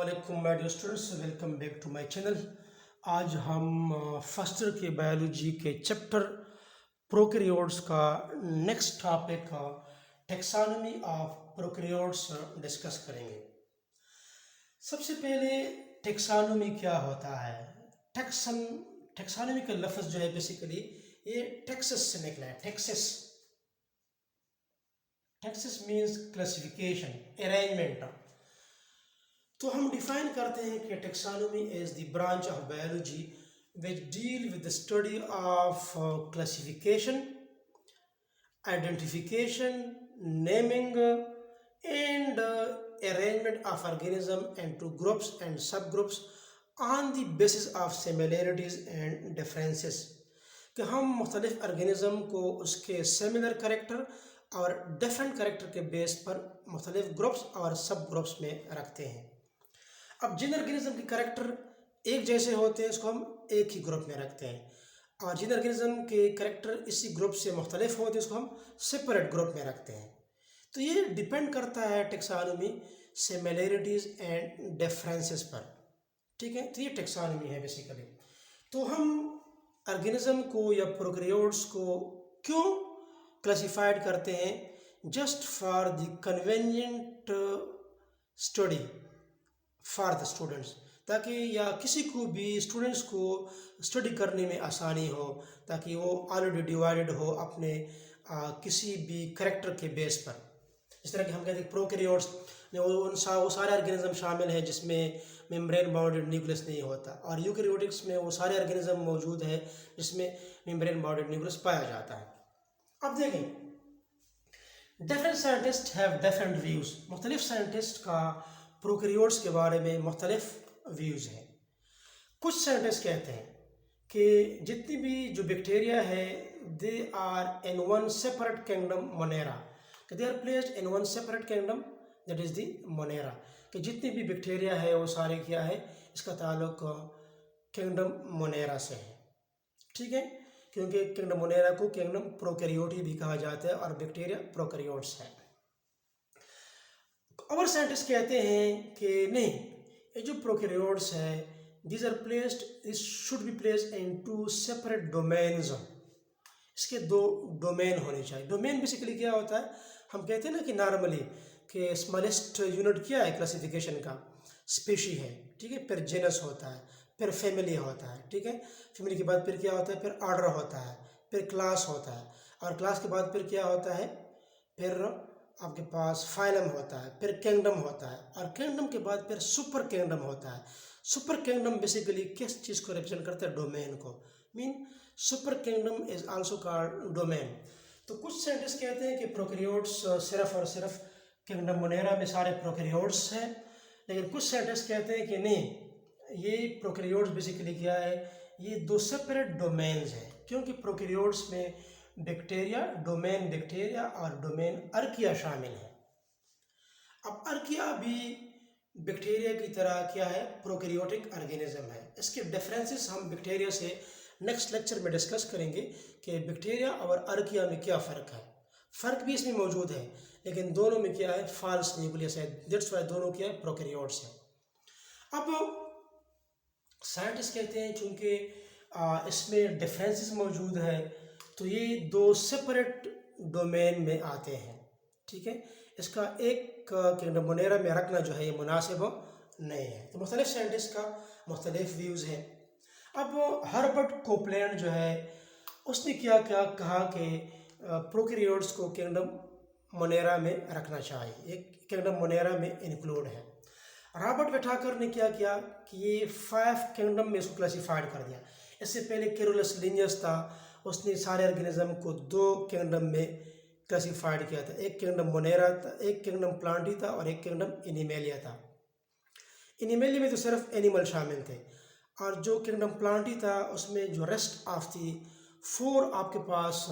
अस्सलामुअलैकुम my dear students, welcome back to my channel. आज हम फर्स्ट ईयर के बायोलॉजी के चैप्टर प्रोकैरियोट्स का next topic taxonomy of prokaryotes discuss करेंगे। सबसे पहले टेक्सोनॉमी क्या होता है। टेक्सोनॉमी का लफ्ज़ जो है बेसिकली ये टेक्सस से निकला है। Texas means classification, arrangement. तो हम डिफाइन करते हैं कि taxonomy is the branch of biology which deal with the study of classification, identification, naming and arrangement of organism into groups and subgroups on the basis of similarities and differences। कि हम मुख्तलिफ organism को उसके similar character और different character के base पर मुख्तलिफ groups और सब ग्रुप्स में रखते हैं। अब जिन ऑर्गेनिज्म के करेक्टर एक जैसे होते हैं उसको हम एक ही ग्रुप में रखते हैं, और जिन ऑर्गेनिज्म के करेक्टर इसी ग्रुप से मुख्तलिफ होते हैं उसको हम सेपरेट ग्रुप में रखते हैं। तो ये डिपेंड करता है टेक्सोनॉमी सिमिलैरिटीज़ एंड डिफरेंसेस पर। ठीक है, तो ये टेक्सोनॉमी है बेसिकली। तो हम ऑर्गेनिज्म को या प्रोकैरियोट्स को क्यों क्लासिफाइड करते हैं? Just for the convenient study for the students, ताकि या किसी को भी स्टूडेंट्स को स्टडी करने में आसानी हो, ताकि वो ऑलरेडी डिवाइडेड हो अपने किसी भी करेक्टर के बेस पर। इस तरह कि हम कहते हैं प्रोकैरियोट्स में वो सारे ऑर्गेनिज्म शामिल हैं जिसमें मेम्ब्रेन बाउंडेड न्यूक्लियस नहीं होता, और यूकैरियोटिक्स में वो सारे ऑर्गेनिज्म मौजूद है जिसमें मेम्ब्रेन बाउंडेड न्यूक्लियस पाया जाता है। अब देखें, different scientist have different views. मुख्तलिफ साइंटिस्ट का प्रोकैरियोट्स के बारे में मुख्तलिफ व्यूज़ हैं। कुछ साइंटिस्ट कहते हैं कि जितनी भी जो बैक्टीरिया है they are in one separate kingdom Monera, कि they are placed in one separate kingdom that is the Monera, कि जितनी भी बैक्टीरिया है वो सारे क्या है, इसका ताल्लुक किंगडम मोनेरा से है। ठीक है, क्योंकि किंगडम मोनेरा को किंगडम प्रोकैरियोटी भी कहा जाता है और बैक्टीरिया प्रोकैरियोट्स है। और साइंटिस्ट कहते हैं कि नहीं, ये जो प्रोकैरियोट्स है these are placed, this should be placed in two separate domains. इसके दो डोमेन होने चाहिए। डोमेन बेसिकली क्या होता है, हम कहते हैं ना कि नॉर्मली कि स्मॉलेस्ट यूनिट क्या है क्लासिफिकेशन का, स्पीशी है। ठीक है, फिर जेनस होता है, फिर फैमिली होता है। ठीक है, फैमिली के बाद फिर क्या होता है, फिर ऑर्डर होता है, फिर क्लास होता है, और क्लास के बाद फिर क्या होता है, फिर आपके पास फाइलम होता है, फिर किंगडम होता है, और किंगडम के बाद फिर सुपर किंगडम होता है। सुपर किंगडम बेसिकली किस चीज़ को रिप्रेजेंट करता है? डोमेन को। Mean super kingdom is also called domain. तो कुछ साइंटिस्ट कहते हैं कि प्रोकैरियोट्स सिर्फ और सिर्फ किंगडम मोनेरा में सारे प्रोकैरियोट्स हैं, लेकिन कुछ साइंटिस्ट कहते हैं कि नहीं, ये प्रोकैरियोट्स बेसिकली क्या है, ये दो सेपरेट डोमेन्स हैं। क्योंकि प्रोकैरियोट्स में बैक्टीरिया, डोमेन बैक्टीरिया और डोमेन अर्किया शामिल है। अब अर्किया भी बैक्टीरिया की तरह क्या है, प्रोकैरियोटिक ऑर्गेनिज्म है। इसके डिफरेंसेस हम बैक्टीरिया से नेक्स्ट लेक्चर में डिस्कस करेंगे कि बैक्टीरिया और अर्किया में क्या फ़र्क है। फ़र्क भी इसमें मौजूद है, लेकिन दोनों में क्या है, फॉल्स न्यूक्लियस है। दैट्स वाई दोनों क्या है, प्रोकैरियोट्स हैं। अब साइंटिस्ट कहते हैं चूँकि इसमें डिफरेंसेस मौजूद है तो ये दो सेपरेट डोमेन में आते हैं। ठीक है, इसका एक किंगडम मोनेरा में रखना जो है ये मुनासिब नहीं है। तो मुख्तलिफ साइंटिस्ट का मुख्तलिफ व्यूज़ हैं। अब हर्बर्ट कोपलैंड जो है उसने क्या क्या कहा कि प्रोकैरियोट्स को किंगडम मोनेरा में रखना चाहिए, एक किंगडम मोनेरा में इंक्लूड है। रॉबर्ट वेटाकर ने क्या किया कि ये 5 किंगडम में इसको क्लासीफाइड कर दिया। इससे पहले कैरोलस लिनियस था, उसने सारे ऑर्गेनिज्म को 2 किंगडम में क्लासीफाइड किया था। एक किंगडम मोनेरा था, एक किंगडम प्लांटी था, और एक किंगडम एनिमेलिया था। एनिमेलिया में तो सिर्फ एनिमल शामिल थे, और जो किंगडम प्लांटी था उसमें जो रेस्ट ऑफ थी 4 आपके पास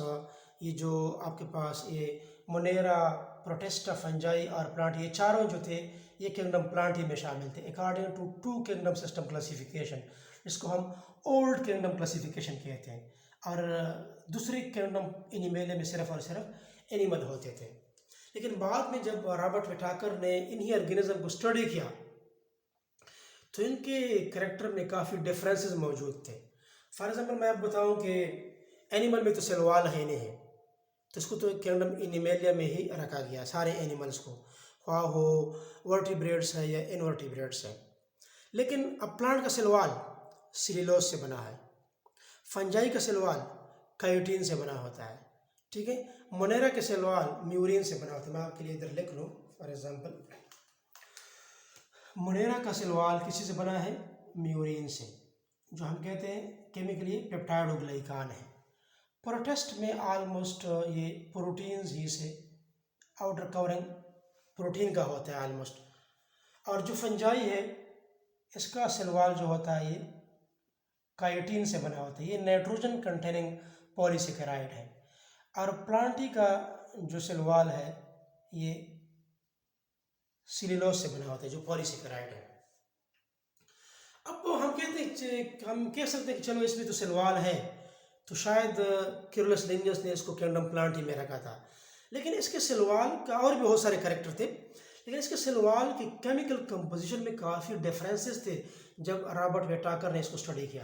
ये जो आपके पास ये मोनेरा, प्रोटेस्टा, फंजाई और प्लांटी, ये चारों जो थे ये किंगडम प्लांटी में शामिल थे according to 2 kingdom system classification, जिसको हम ओल्ड किंगडम क्लासिफिकेशन कहते हैं। और दूसरे किंगडम एनिमेलिया में सिर्फ और सिर्फ एनिमल होते थे। लेकिन बाद में जब रॉबर्ट वेटाकर ने इन्हीं ऑर्गेनिज्म को स्टडी किया तो इनके करेक्टर में काफ़ी डिफरेंसेस मौजूद थे। फॉर एग्जांपल मैं आपको बताऊं कि एनिमल में तो सलवाल है नहीं है, तो इसको तो किंगडम एनिमेलिया में ही रखा गया सारे एनिमल्स को, ख्वाह हो वर्टिब्रेट्स है या इनवर्टिब्रेट्स है। लेकिन अब प्लांट का सलवाल सेल्यूलोज से बना है, फंजाई का सलवाल काइटिन से बना होता है, ठीक है। मोनेरा के सलवाल म्यूरिन से बना होता है। मैं आपके लिए इधर लिख लूँ, फॉर एग्जांपल मोनेरा का सलवाल किसी से बना है, म्यूरिन से, जो हम कहते हैं केमिकली पेप्टाइडोग्लाइकान है। प्रोटेस्ट में ऑलमोस्ट ये प्रोटीन्स ही से आउटर कवरिंग प्रोटीन का होता है ऑलमोस्ट। और जो फंजाई है इसका सलवाल जो होता है ये काइटिन से बना होता है, ये नाइट्रोजन कंटेनिंग पॉलीसेकेराइड है। और प्लांटी का जो सलवाल है ये सेल्यूलोज से बना होता है, जो पॉलीसेकेराइड है। अब हम कह सकते हैं कि चलो इसमें तो सलवाल है, तो शायद क्यूरुलस लिनियस ने इसको किंगडम प्लांटी में रखा था। लेकिन इसके सलवाल का और भी बहुत सारे कैरेक्टर थे, लेकिन इसके सलवाल की केमिकल कंपोजिशन में काफ़ी डिफरेंसेस थे जब रॉबर्ट वेटाकर ने इसको स्टडी किया।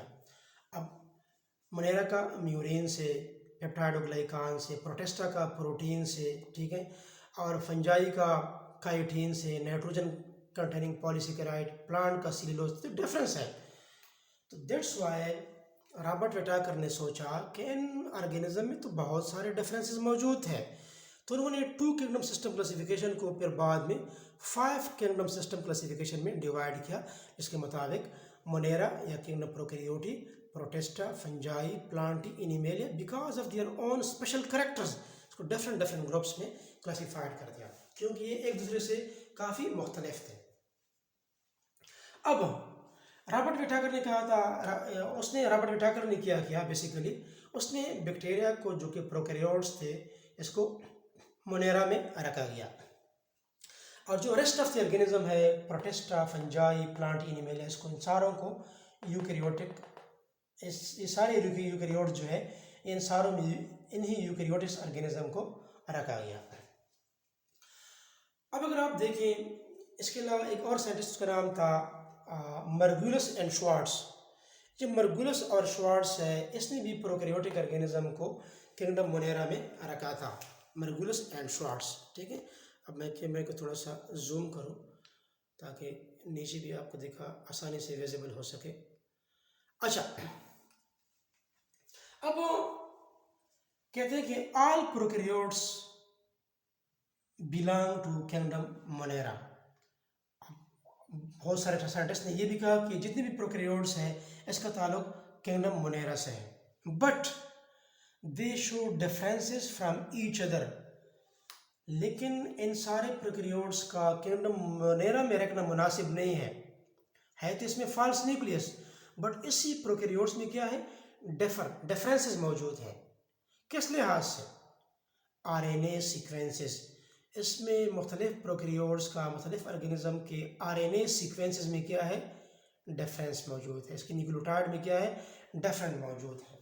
अब मोनेरा का म्यूरिन से, पेप्टाइडोग्लाइकान से, प्रोटेस्टा का प्रोटीन से, ठीक है, और फंजाई का काइटिन से, नाइट्रोजन कंटेनिंग पॉलीसेकेराइड, प्लांट का सेल्यूलोज, तो डिफरेंस है। तो दैट्स वाई रॉबर्ट वेटाकर ने सोचा कि इन ऑर्गेनिज्म में तो बहुत सारे डिफरेंसेस मौजूद हैं, तो उन्होंने 2 किंगडम सिस्टम क्लासिफिकेशन को फिर बाद में 5 किंगडम सिस्टम क्लासिफिकेशन में डिवाइड किया। इसके मुताबिक मोनेरा या kingdom Prokaryotae, Protista, Fungi, Plantae, Animalia, because of their own special characters इसको डिफरेंट ग्रुप्स में क्लासिफाइड कर दिया, क्योंकि ये एक दूसरे से काफ़ी मुख्तलिफ थे। अब रॉबर्ट वेटाकर ने कहा था, रॉबर्ट वेटाकर ने क्या किया बेसिकली, उसने बैक्टीरिया को जो कि प्रोकैरियोट्स थे इसको मोनेरा में रखा गया, और जो रेस्ट ऑफ द ऑर्गेनिज्म है प्रोटेस्टा, फंजाई, प्लांट, एनिमेलिया, इसको इन सारों को यूकैरियोटिक, ये सारे यूकैरियोट जो है इन सारों में इन्हीं यूकैरियोटिक ऑर्गेनिज्म को रखा गया। अब अगर आप देखें इसके अलावा एक और साइंटिस्ट का नाम था मर्गुलस एंड श्वार्ट्ज। जो मर्गुलस और श्वार्ट्ज है इसने भी प्रोकैरियोटिक ऑर्गेनिज्म को किंगडम मोनेरा में रखा था, मर्गुलस एंड श्वार्ट्ज, ठीक है। अब मैं कैमरे को थोड़ा सा जूम करूं ताकि नीचे भी आपको दिखा आसानी से विजिबल हो सके। अच्छा, अब कहते हैं कि all prokaryotes belong to kingdom Monera. बहुत सारे साइंटिस्ट ने यह भी कहा कि जितने भी प्रोकैरियोट्स हैं इसका ताल्लुक किंगडम मोनेरा से है, but they show differences from each other. लेकिन इन सारे प्रोकैरियोट्स का किंगडम मोनेरा में रखना मुनासिब नहीं है तो इसमें फॉल्स न्यूक्लियस, बट इसी प्रोकैरियोट्स में क्या है, डिफरेंसेस मौजूद हैं। किस लिहाज से? आरएनए सीक्वेंसेस, इसमें मुख्तलिफ प्रोकैरियोट्स का, मुख्तलिफ ऑर्गेनिज्म के आरएनए सीक्वेंसेस में क्या है, डिफरेंस मौजूद है। इसकी न्यूक्लियोटाइड में क्या है, डिफरेंट मौजूद है।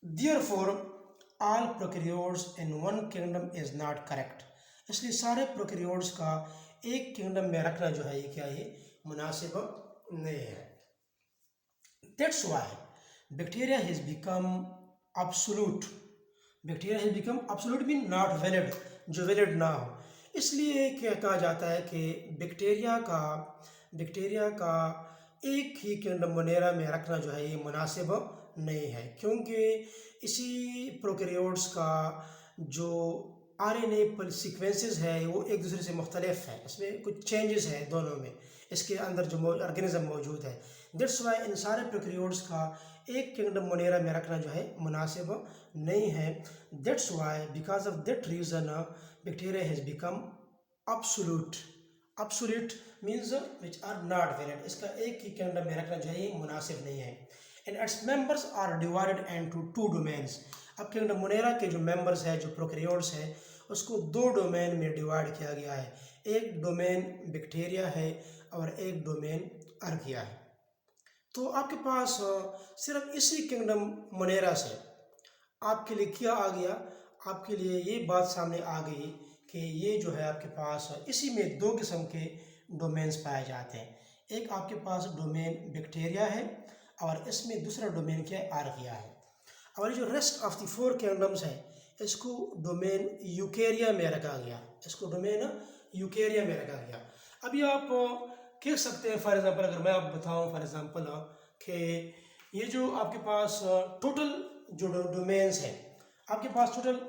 Therefore, all prokaryotes in one kingdom is not correct। इसलिए सारे प्रोकैरियोट्स का एक किंगडम में रखना जो है ये क्या है, मुनासिब नहीं है। That's why bacteria has become absolute। Bacteria has become absolute mean not valid, जो वैलिड ना हो। इसलिए क्या कहा जाता है कि बैक्टीरिया का एक ही किंगडम मोनेरा में रखना जो है ये मुनासिब नहीं है, क्योंकि इसी प्रोकैरियोट्स का जो आरएनए सीक्वेंसेस है वो एक दूसरे से मुख्तलिफ है, इसमें कुछ चेंजेस है दोनों में, इसके अंदर जो ऑर्गेनिज्म मौजूद है। दैट्स वाई इन सारे प्रोकैरियोट्स का एक किंगडम मोनेरा में रखना जो है मुनासिब नहीं है। That's why because of that reason bacteria has become absolute। absolute means which are not valid। इसका एक ही किंगडम में रखना जो है ये मुनासिब नहीं है। and its members are divided into 2 domains। अब किंगडम मोनेरा के जो मेंबर्स है, जो प्रोकैरियोट्स है, उसको 2 डोमेन में डिवाइड किया गया है। एक डोमेन बैक्टीरिया है और एक डोमेन आर्किया है। तो आपके पास सिर्फ इसी किंगडम मोनेरा से आपके लिए क्या आ गया, आपके लिए ये बात सामने आ गई कि ये जो है आपके पास इसी में 2 किस्म के डोमेन्स पाए जाते हैं। एक आपके पास डोमेन बैक्टीरिया है और इसमें दूसरा डोमेन क्या है, आर्किया है। और ये जो रेस्ट ऑफ द 4 किंगडम्स है इसको डोमेन यूकेरिया में रखा गया, इसको डोमेन यूकेरिया में रखा गया। अभी आप कह सकते हैं फॉर एग्जांपल, अगर मैं आप बताऊं फॉर एग्जांपल कि ये जो आपके पास टोटल जो डोमेन्स है, आपके पास टोटल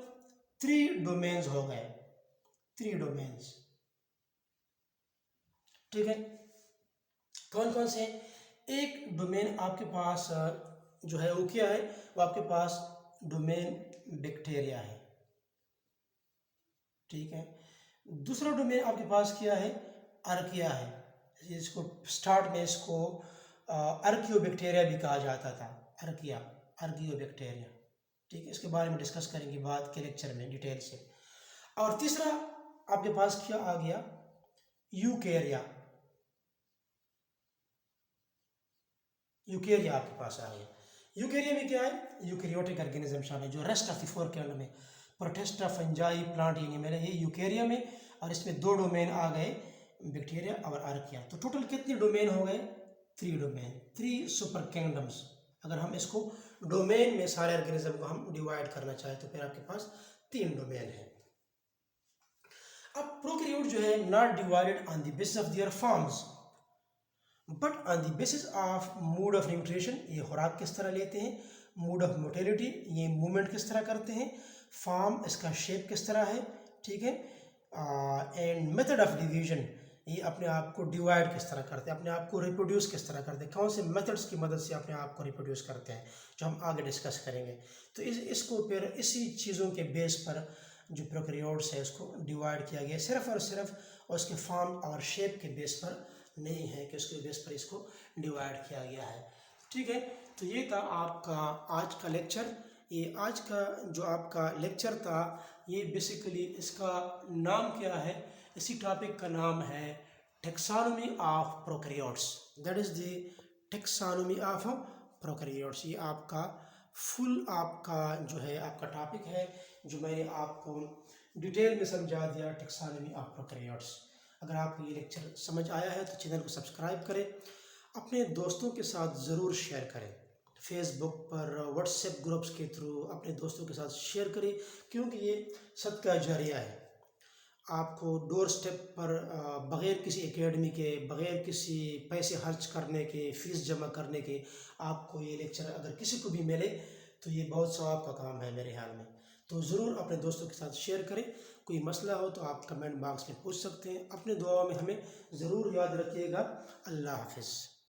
3 डोमेन्स हो गए, 3 डोमेन्स, ठीक है। कौन कौन से? एक डोमेन आपके पास जो है वो क्या है, वो आपके पास डोमेन बैक्टीरिया है, ठीक है। दूसरा डोमेन आपके पास क्या है, आर्किया है। इसको स्टार्ट में इसको आर्कियोबैक्टीरिया भी कहा जाता था, आर्किया, आर्कियोबैक्टीरिया, ठीक है। इसके बारे में डिस्कस करेंगे बाद के लेक्चर में डिटेल से। और तीसरा आपके पास क्या आ गया, यूकेरिया, यूकेरिया आपके पास आ गया। यूकेरिया में क्या है, यूकैरियोटिक ऑर्गेनिज्म शामिल है, जो रेस्ट ऑफ द 4 किंगडम में प्रोटिस्टा, फंजाई, प्लांट, एनिमल है, ये यूकेरिया में। और इसमें 2 डोमेन आ गए, बैक्टीरिया और आर्किया। तो टोटल कितने डोमेन हो गए, 3 डोमेन, 3 सुपर किंगडम्स। अगर हम इसको डोमेन में सारे ऑर्गेनिज्म को हम डिवाइड करना चाहें तो फिर आपके पास 3 डोमेन है। अब प्रोकैरियोट जो है not divided on the basis of their forms but on the basis of mode of nutrition, ये खुराक किस तरह लेते हैं, मोड ऑफ मोटिलिटी, ये मूवमेंट किस तरह करते हैं, फॉर्म, इसका शेप किस तरह है, ठीक है, एंड मेथड ऑफ डिवीजन, ये अपने आप को डिवाइड किस तरह करते हैं, अपने आप को रिप्रोड्यूस किस तरह करते हैं, कौन से मेथड्स की मदद से अपने आप को रिप्रोड्यूस करते हैं, जो हम आगे डिस्कस करेंगे। तो इसको फिर इसी चीज़ों के बेस पर जो प्रोकैरियोट्स है उसको डिवाइड किया गया, सिर्फ और सिर्फ उसके फॉर्म और शेप के बेस पर नहीं है कि उसके बेस पर इसको डिवाइड किया गया है, ठीक है। तो ये था आपका आज का लेक्चर। ये आज का जो आपका लेक्चर था ये बेसिकली इसका नाम क्या है, इसी टॉपिक का नाम है taxonomy of prokaryotes, that is the taxonomy of prokaryotes. ये आपका फुल आपका जो है आपका टॉपिक है, जो मैंने आपको डिटेल में समझा दिया, टैक्सोनॉमी ऑफ प्रोकैरियोट्स। अगर आपको ये लेक्चर समझ आया है तो चैनल को सब्सक्राइब करें, अपने दोस्तों के साथ ज़रूर शेयर करें, फेसबुक पर, व्हाट्सएप ग्रुप्स के थ्रू अपने दोस्तों के साथ शेयर करें, क्योंकि ये सदका जारिया है। आपको डोर स्टेप पर बग़ैर किसी एकेडमी के, बग़ैर किसी पैसे खर्च करने के, फ़ीस जमा करने के, आपको ये लेक्चर अगर किसी को भी मिले तो ये बहुत सवाब का काम है मेरे ख्याल में। तो ज़रूर अपने दोस्तों के साथ शेयर करें। कोई मसला हो तो आप कमेंट बॉक्स में पूछ सकते हैं। अपने दुआओं में हमें ज़रूर याद रखिएगा। अल्लाह हाफ़िज़।